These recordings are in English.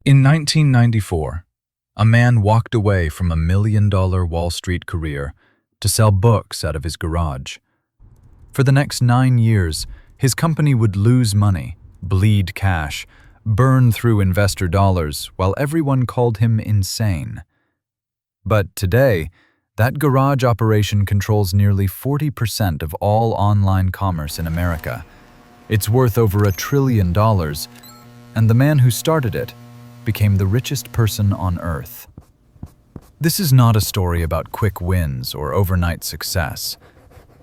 In 1994, a man walked away from a $1 million Wall Street career to sell books out of his garage. For the next 9 years, his company would lose money, bleed cash, burn through investor dollars while everyone called him insane. But today, that garage operation controls nearly 40% of all online commerce in America. It's worth over $1 trillion, and the man who started it became the richest person on Earth. This is not a story about quick wins or overnight success.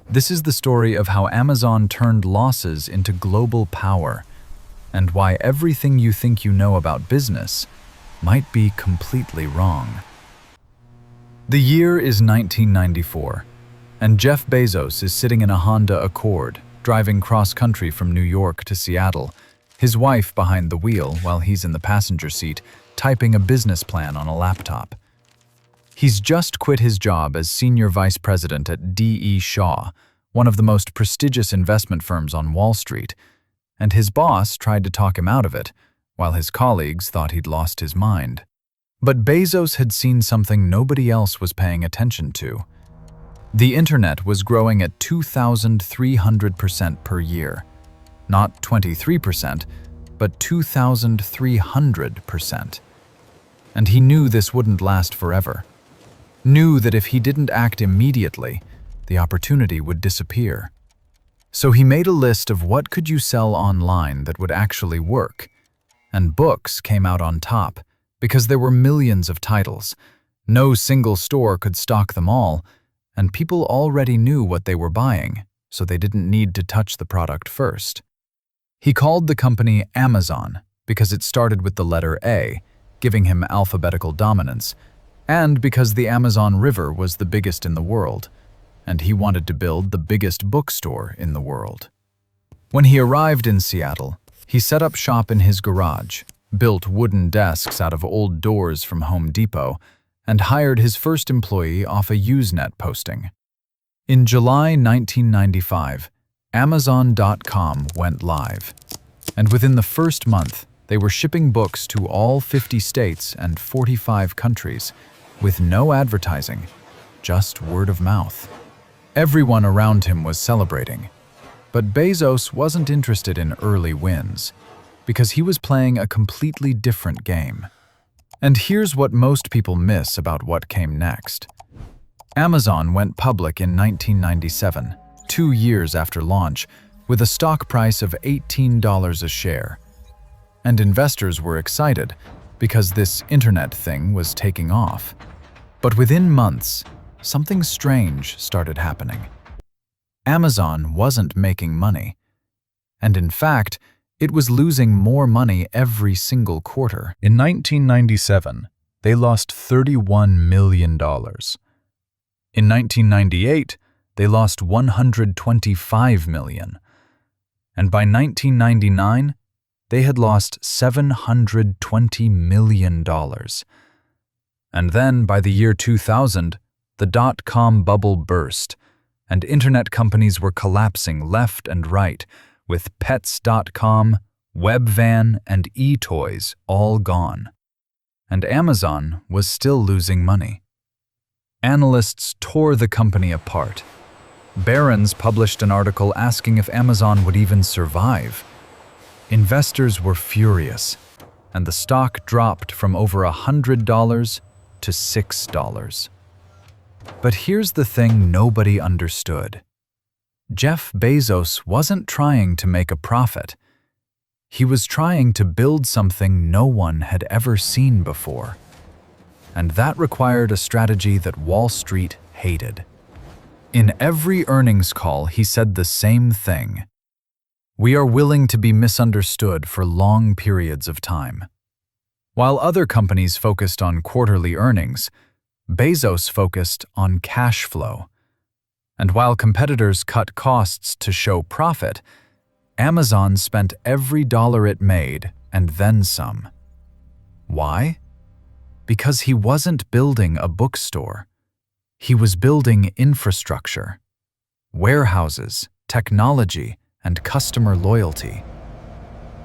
This is the story of how Amazon turned losses into global power, and why everything you think you know about business might be completely wrong. The year is 1994, and Jeff Bezos is sitting in a Honda Accord, driving cross-country from New York to Seattle, his wife behind the wheel while he's in the passenger seat, typing a business plan on a laptop. He's just quit his job as senior vice president at D.E. Shaw, one of the most prestigious investment firms on Wall Street, and his boss tried to talk him out of it, while his colleagues thought he'd lost his mind. But Bezos had seen something nobody else was paying attention to. The internet was growing at 2,300% per year. Not 23%, but 2,300%. And he knew this wouldn't last forever. Knew that if he didn't act immediately, the opportunity would disappear. So he made a list of what could you sell online that would actually work. And books came out on top, because there were millions of titles. No single store could stock them all, and people already knew what they were buying, so they didn't need to touch the product first. He called the company Amazon because it started with the letter A, giving him alphabetical dominance, and because the Amazon River was the biggest in the world, and he wanted to build the biggest bookstore in the world. When he arrived in Seattle, he set up shop in his garage, built wooden desks out of old doors from Home Depot, and hired his first employee off a Usenet posting. In July 1995, Amazon.com went live, and within the first month, they were shipping books to all 50 states and 45 countries, with no advertising, just word of mouth. Everyone around him was celebrating, but Bezos wasn't interested in early wins, because he was playing a completely different game. And here's what most people miss about what came next. Amazon went public in 1997, 2 years after launch, with a stock price of $18 a share. And investors were excited, because this internet thing was taking off. But within months, something strange started happening. Amazon wasn't making money. And in fact, it was losing more money every single quarter. In 1997, they lost $31 million. In 1998, they lost $125 million. And by 1999, they had lost $720 million. And then, by the year 2000, the dot-com bubble burst, and internet companies were collapsing left and right, with Pets.com, Webvan, and eToys all gone. And Amazon was still losing money. Analysts tore the company apart. Barron's published an article asking if Amazon would even survive. Investors were furious, and the stock dropped from over $100 to $6. But here's the thing nobody understood. Jeff Bezos wasn't trying to make a profit. He was trying to build something no one had ever seen before. And that required a strategy that Wall Street hated. In every earnings call, he said the same thing. We are willing to be misunderstood for long periods of time. While other companies focused on quarterly earnings, Bezos focused on cash flow. And while competitors cut costs to show profit, Amazon spent every dollar it made and then some. Why? Because he wasn't building a bookstore. He was building infrastructure, warehouses, technology, and customer loyalty.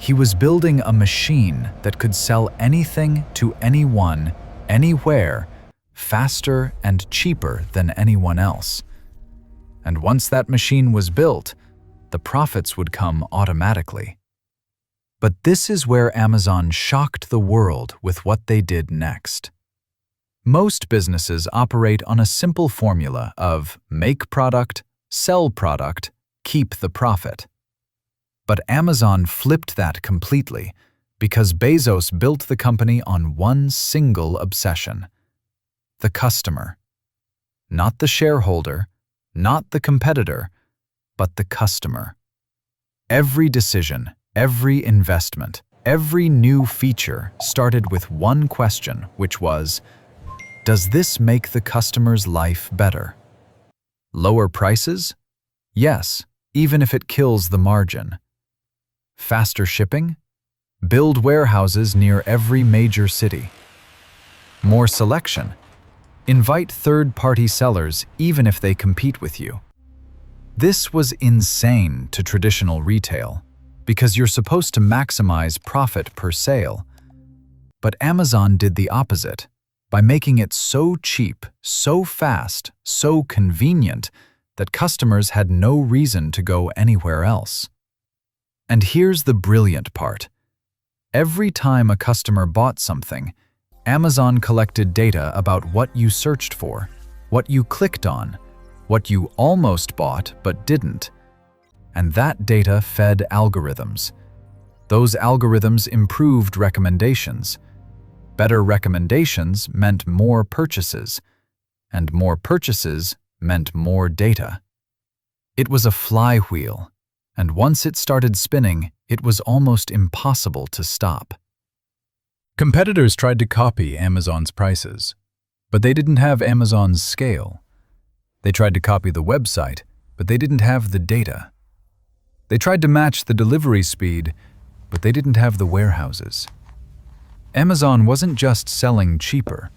He was building a machine that could sell anything to anyone, anywhere, faster and cheaper than anyone else. And once that machine was built, the profits would come automatically. But this is where Amazon shocked the world with what they did next. Most businesses operate on a simple formula of make product, sell product, keep the profit. But Amazon flipped that completely because Bezos built the company on one single obsession: the customer. Not the shareholder, not the competitor, but the customer. Every decision, every investment, every new feature started with one question, which was, does this make the customer's life better? Lower prices? Yes, even if it kills the margin. Faster shipping? Build warehouses near every major city. More selection? Invite third-party sellers even if they compete with you. This was insane to traditional retail because you're supposed to maximize profit per sale. But Amazon did the opposite by making it so cheap, so fast, so convenient that customers had no reason to go anywhere else. And here's the brilliant part. Every time a customer bought something, Amazon collected data about what you searched for, what you clicked on, what you almost bought but didn't. And that data fed algorithms. Those algorithms improved recommendations. Better recommendations meant more purchases, and more purchases meant more data. It was a flywheel, and once it started spinning, it was almost impossible to stop. Competitors tried to copy Amazon's prices, but they didn't have Amazon's scale. They tried to copy the website, but they didn't have the data. They tried to match the delivery speed, but they didn't have the warehouses. Amazon wasn't just selling cheaper.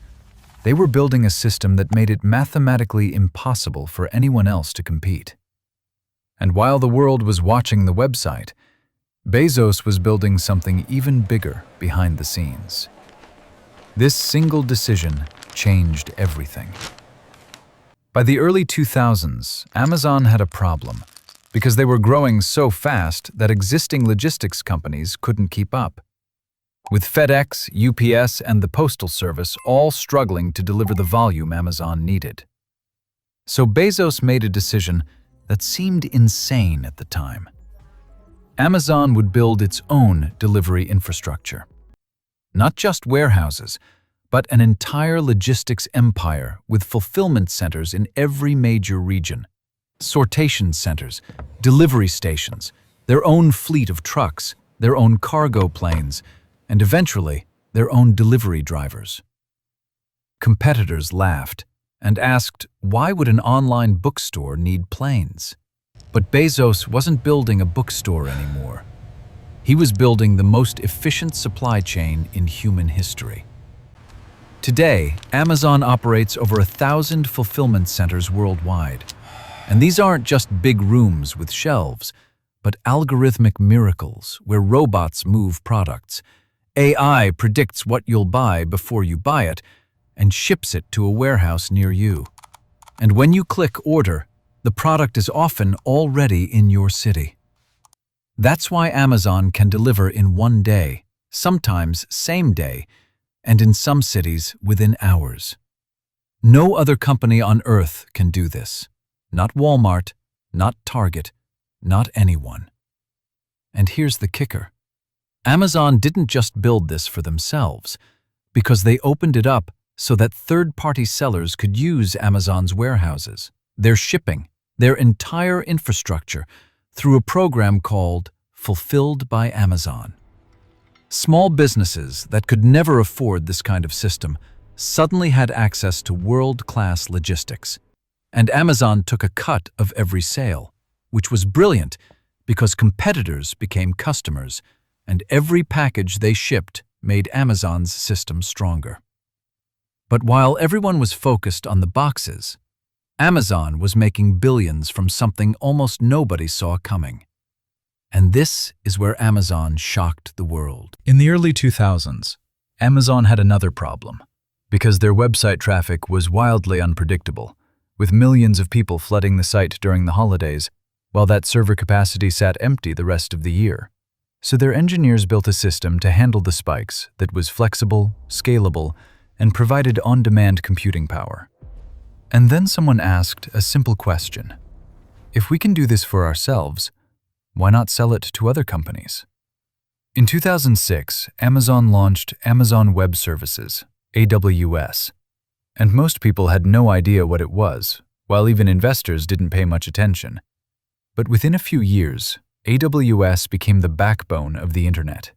They were building a system that made it mathematically impossible for anyone else to compete. And while the world was watching the website, Bezos was building something even bigger behind the scenes. This single decision changed everything. By the early 2000s, Amazon had a problem because they were growing so fast that existing logistics companies couldn't keep up. With FedEx, UPS, and the Postal Service all struggling to deliver the volume Amazon needed. So Bezos made a decision that seemed insane at the time. Amazon would build its own delivery infrastructure. Not just warehouses, but an entire logistics empire with fulfillment centers in every major region, sortation centers, delivery stations, their own fleet of trucks, their own cargo planes, and eventually their own delivery drivers. Competitors laughed and asked, why would an online bookstore need planes? But Bezos wasn't building a bookstore anymore. He was building the most efficient supply chain in human history. Today, Amazon operates over 1,000 fulfillment centers worldwide. And these aren't just big rooms with shelves, but algorithmic miracles where robots move products. AI predicts what you'll buy before you buy it and ships it to a warehouse near you. And when you click order, the product is often already in your city. That's why Amazon can deliver in one day, sometimes same day, and in some cities within hours. No other company on earth can do this. Not Walmart, not Target, not anyone. And here's the kicker. Amazon didn't just build this for themselves, because they opened it up so that third-party sellers could use Amazon's warehouses, their shipping, their entire infrastructure, through a program called Fulfilled by Amazon. Small businesses that could never afford this kind of system suddenly had access to world-class logistics, and Amazon took a cut of every sale, which was brilliant because competitors became customers, and every package they shipped made Amazon's system stronger. But while everyone was focused on the boxes, Amazon was making billions from something almost nobody saw coming: And this is where Amazon shocked the world. In the early 2000s, Amazon had another problem, because their website traffic was wildly unpredictable, with millions of people flooding the site during the holidays, while that server capacity sat empty the rest of the year. So their engineers built a system to handle the spikes that was flexible, scalable, and provided on-demand computing power. And then someone asked a simple question. If we can do this for ourselves, why not sell it to other companies? In 2006, Amazon launched Amazon Web Services, AWS, and most people had no idea what it was, while even investors didn't pay much attention. But within a few years, AWS became the backbone of the internet.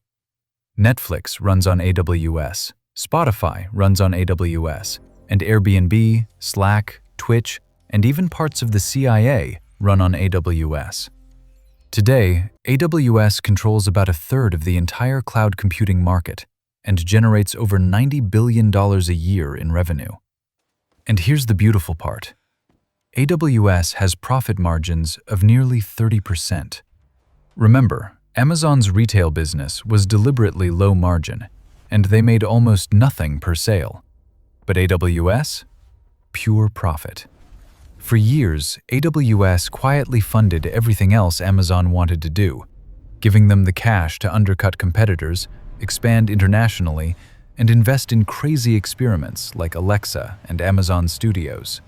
Netflix runs on AWS, Spotify runs on AWS, and Airbnb, Slack, Twitch, and even parts of the CIA run on AWS. Today, AWS controls about a third of the entire cloud computing market and generates over $90 billion a year in revenue. And here's the beautiful part. AWS has profit margins of nearly 30%. Remember, Amazon's retail business was deliberately low margin, and they made almost nothing per sale. But AWS? Pure profit. For years, AWS quietly funded everything else Amazon wanted to do, giving them the cash to undercut competitors, expand internationally, and invest in crazy experiments like Alexa and Amazon Studios.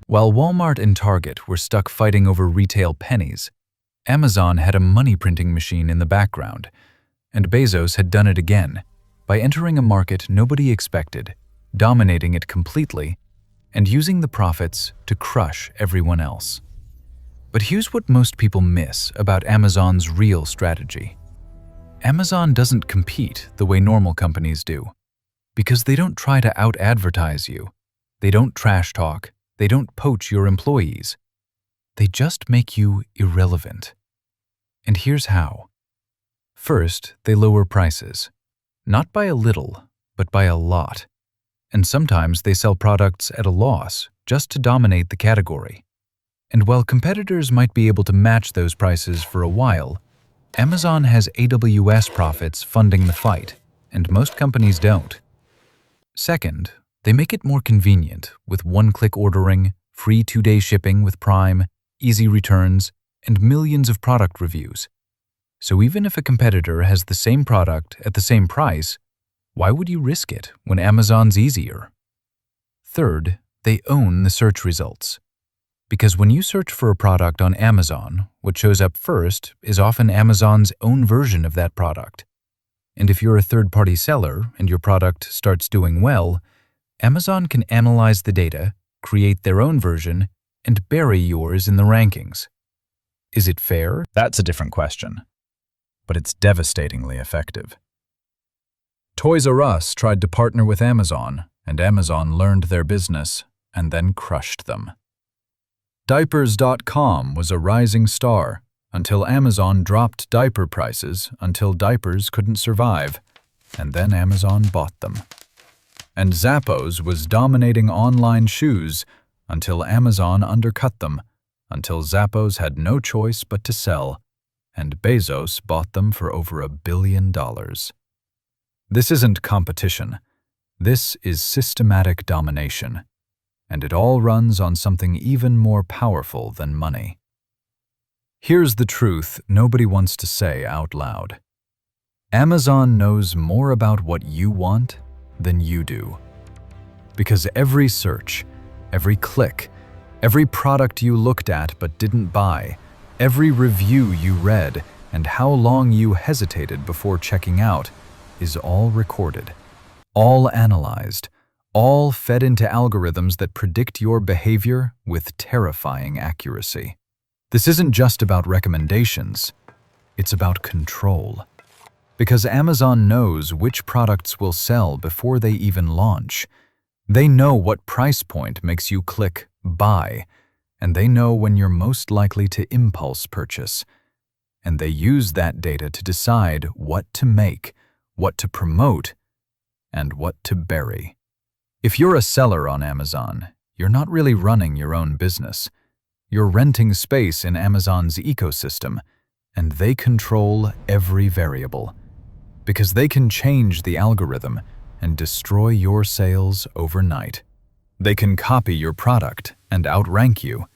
While Walmart and Target were stuck fighting over retail pennies, Amazon had a money-printing machine in the background, and Bezos had done it again by entering a market nobody expected, dominating it completely, and using the profits to crush everyone else. But here's what most people miss about Amazon's real strategy. Amazon doesn't compete the way normal companies do, because they don't try to out-advertise you, they don't trash talk, they don't poach your employees. They just make you irrelevant. And here's how. First, they lower prices. Not by a little, but by a lot. And sometimes they sell products at a loss just to dominate the category. And while competitors might be able to match those prices for a while, Amazon has AWS profits funding the fight, and most companies don't. Second, they make it more convenient with one-click ordering, free 2-day shipping with Prime, easy returns, and millions of product reviews. So even if a competitor has the same product at the same price, why would you risk it when Amazon's easier? Third, they own the search results. Because when you search for a product on Amazon, what shows up first is often Amazon's own version of that product. And if you're a third-party seller and your product starts doing well, Amazon can analyze the data, create their own version, and bury yours in the rankings. Is it fair? That's a different question. But it's devastatingly effective. Toys R Us tried to partner with Amazon, and Amazon learned their business and then crushed them. Diapers.com was a rising star until Amazon dropped diaper prices until diapers couldn't survive, and then Amazon bought them. And Zappos was dominating online shoes until Amazon undercut them, until Zappos had no choice but to sell, and Bezos bought them for over $1 billion. This isn't competition. This is systematic domination. And it all runs on something even more powerful than money. Here's the truth nobody wants to say out loud. Amazon knows more about what you want than you do. Because every search, every click, every product you looked at but didn't buy, every review you read, and how long you hesitated before checking out is all recorded, all analyzed, all fed into algorithms that predict your behavior with terrifying accuracy. This isn't just about recommendations, it's about control. Because Amazon knows which products will sell before they even launch. They know what price point makes you click buy, and they know when you're most likely to impulse purchase. And they use that data to decide what to make, what to promote, and what to bury. If you're a seller on Amazon, you're not really running your own business. You're renting space in Amazon's ecosystem, and they control every variable, because they can change the algorithm and destroy your sales overnight. They can copy your product and outrank you.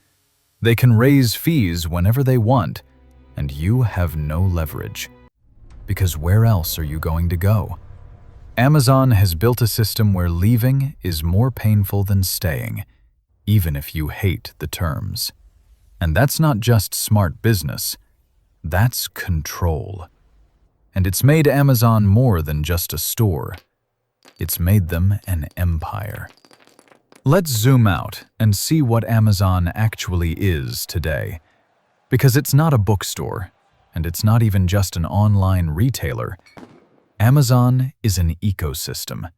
They can raise fees whenever they want, and you have no leverage. Because where else are you going to go? Amazon has built a system where leaving is more painful than staying, even if you hate the terms. And that's not just smart business, that's control. And it's made Amazon more than just a store. It's made them an empire. Let's zoom out and see what Amazon actually is today. Because it's not a bookstore, and it's not even just an online retailer. Amazon is an ecosystem,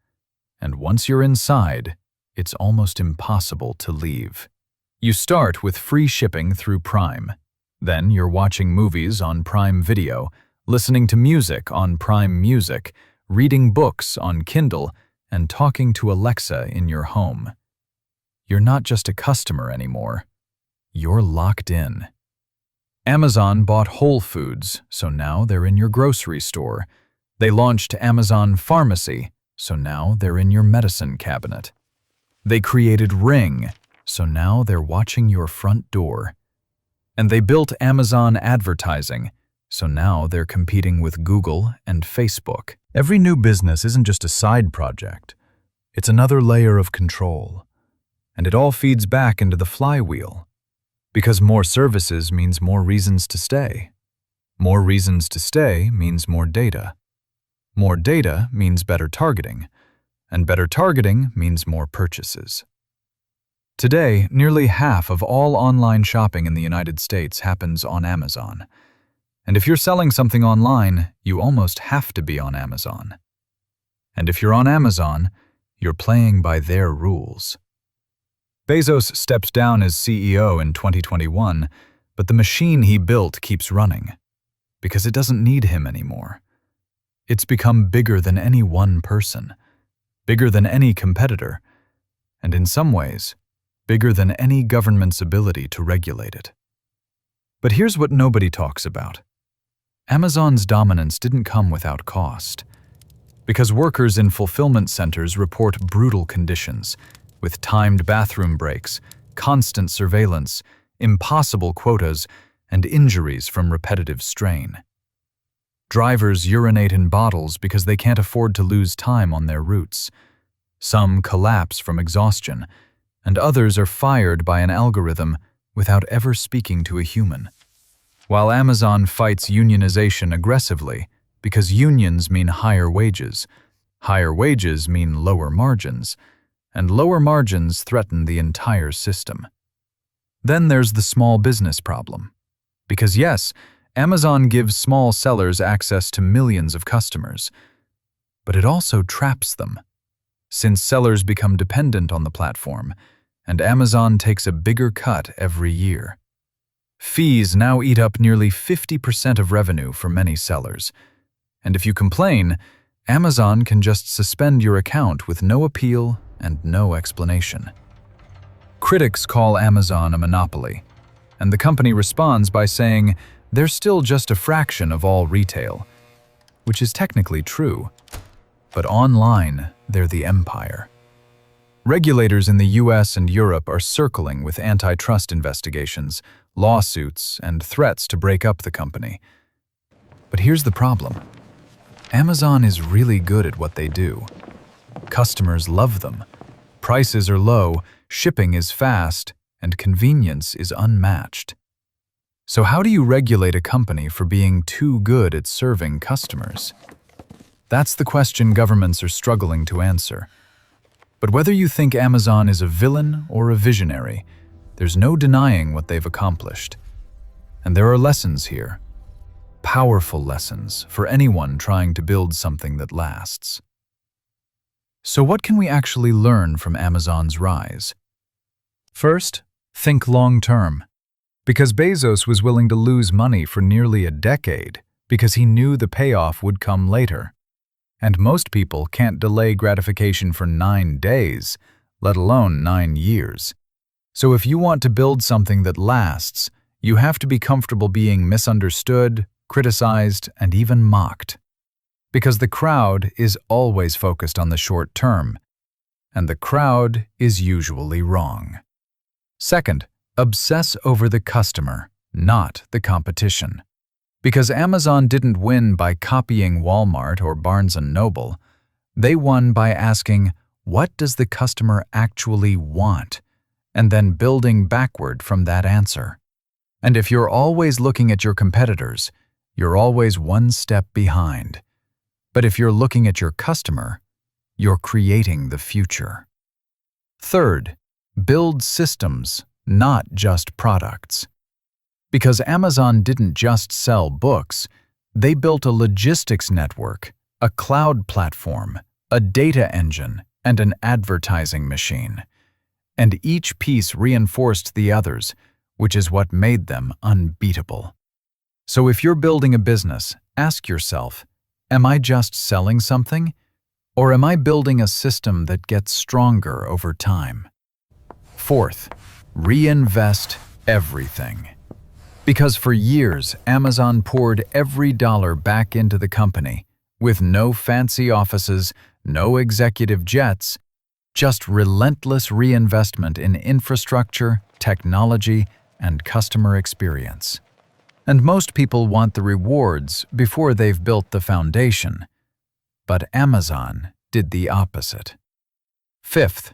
and once you're inside, it's almost impossible to leave. You start with free shipping through Prime. Then you're watching movies on Prime Video, listening to music on Prime Music, reading books on Kindle, and talking to Alexa in your home. You're not just a customer anymore. You're locked in. Amazon bought Whole Foods, so now they're in your grocery store. They launched Amazon Pharmacy, so now they're in your medicine cabinet. They created Ring, so now they're watching your front door. And they built Amazon Advertising, so now they're competing with Google and Facebook. Every new business isn't just a side project. It's another layer of control. And it all feeds back into the flywheel. Because more services means more reasons to stay. More reasons to stay means more data. More data means better targeting. And better targeting means more purchases. Today, nearly half of all online shopping in the United States happens on Amazon. And if you're selling something online, you almost have to be on Amazon. And if you're on Amazon, you're playing by their rules. Bezos steps down as CEO in 2021, but the machine he built keeps running, because it doesn't need him anymore. It's become bigger than any one person, bigger than any competitor, and in some ways, bigger than any government's ability to regulate it. But here's what nobody talks about. Amazon's dominance didn't come without cost, because workers in fulfillment centers report brutal conditions, with timed bathroom breaks, constant surveillance, impossible quotas, and injuries from repetitive strain. Drivers urinate in bottles because they can't afford to lose time on their routes. Some collapse from exhaustion, and others are fired by an algorithm without ever speaking to a human. While Amazon fights unionization aggressively, because unions mean higher wages mean lower margins, and lower margins threaten the entire system. Then there's the small business problem. Because yes, Amazon gives small sellers access to millions of customers, but it also traps them, since sellers become dependent on the platform, and Amazon takes a bigger cut every year. Fees now eat up nearly 50% of revenue for many sellers, and if you complain, Amazon can just suspend your account with no appeal and no explanation. Critics call Amazon a monopoly, and the company responds by saying they're still just a fraction of all retail, which is technically true. But online, they're the empire. Regulators in the US and Europe are circling with antitrust investigations, lawsuits, and threats to break up the company. But here's the problem. Amazon is really good at what they do. Customers love them. Prices are low, shipping is fast, and convenience is unmatched. So how do you regulate a company for being too good at serving customers? That's the question governments are struggling to answer. But whether you think Amazon is a villain or a visionary, there's no denying what they've accomplished. And there are lessons here. Powerful lessons for anyone trying to build something that lasts. So what can we actually learn from Amazon's rise? First, think long-term. Because Bezos was willing to lose money for nearly a decade because he knew the payoff would come later. And most people can't delay gratification for 9 days, let alone 9 years. So if you want to build something that lasts, you have to be comfortable being misunderstood, criticized, and even mocked. Because the crowd is always focused on the short term, and the crowd is usually wrong. Second, obsess over the customer, not the competition. Because Amazon didn't win by copying Walmart or Barnes & Noble, they won by asking, what does the customer actually want? And then building backward from that answer. And if you're always looking at your competitors, you're always one step behind. But if you're looking at your customer, you're creating the future. Third, build systems, not just products. Because Amazon didn't just sell books, they built a logistics network, a cloud platform, a data engine, and an advertising machine. And each piece reinforced the others, which is what made them unbeatable. So if you're building a business, ask yourself, am I just selling something? Or am I building a system that gets stronger over time? Fourth, reinvest everything. Because for years, Amazon poured every dollar back into the company, with no fancy offices, no executive jets, just relentless reinvestment in infrastructure, technology, and customer experience. And most people want the rewards before they've built the foundation. But Amazon did the opposite. Fifth,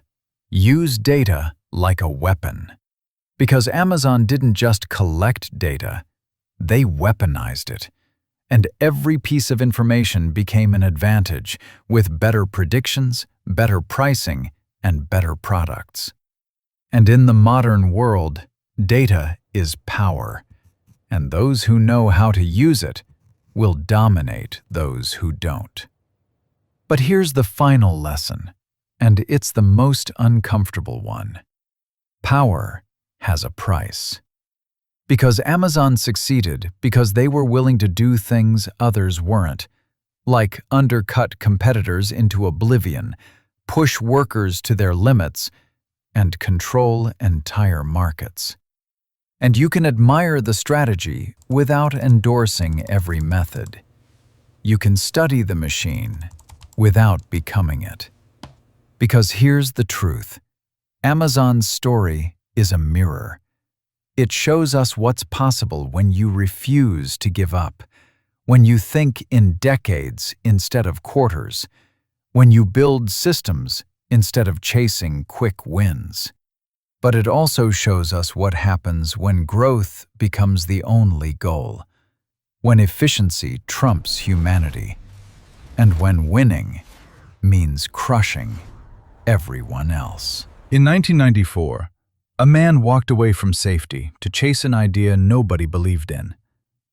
use data like a weapon. Because Amazon didn't just collect data, they weaponized it. And every piece of information became an advantage, with better predictions, better pricing, and better products. And in the modern world, data is power, and those who know how to use it will dominate those who don't. But here's the final lesson, and it's the most uncomfortable one. Power has a price. Because Amazon succeeded because they were willing to do things others weren't, like undercut competitors into oblivion, push workers to their limits, and control entire markets. And you can admire the strategy without endorsing every method. You can study the machine without becoming it. Because here's the truth. Amazon's story is a mirror. It shows us what's possible when you refuse to give up, when you think in decades instead of quarters, when you build systems instead of chasing quick wins. But it also shows us what happens when growth becomes the only goal, when efficiency trumps humanity, and when winning means crushing everyone else. In 1994, a man walked away from safety to chase an idea nobody believed in.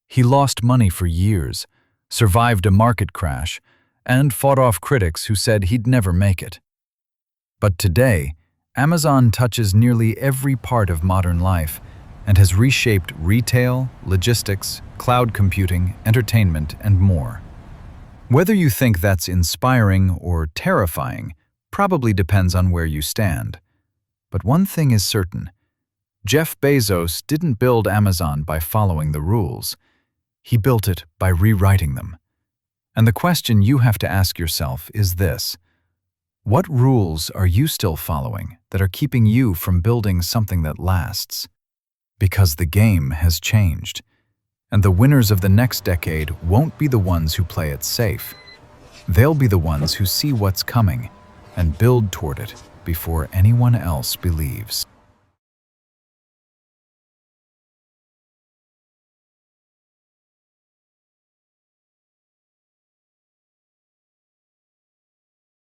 He lost money for years, survived a market crash, and fought off critics who said he'd never make it. But today, Amazon touches nearly every part of modern life and has reshaped retail, logistics, cloud computing, entertainment, and more. Whether you think that's inspiring or terrifying probably depends on where you stand. But one thing is certain. Jeff Bezos didn't build Amazon by following the rules. He built it by rewriting them. And the question you have to ask yourself is this: what rules are you still following that are keeping you from building something that lasts? Because the game has changed, and the winners of the next decade won't be the ones who play it safe. They'll be the ones who see what's coming and build toward it before anyone else believes.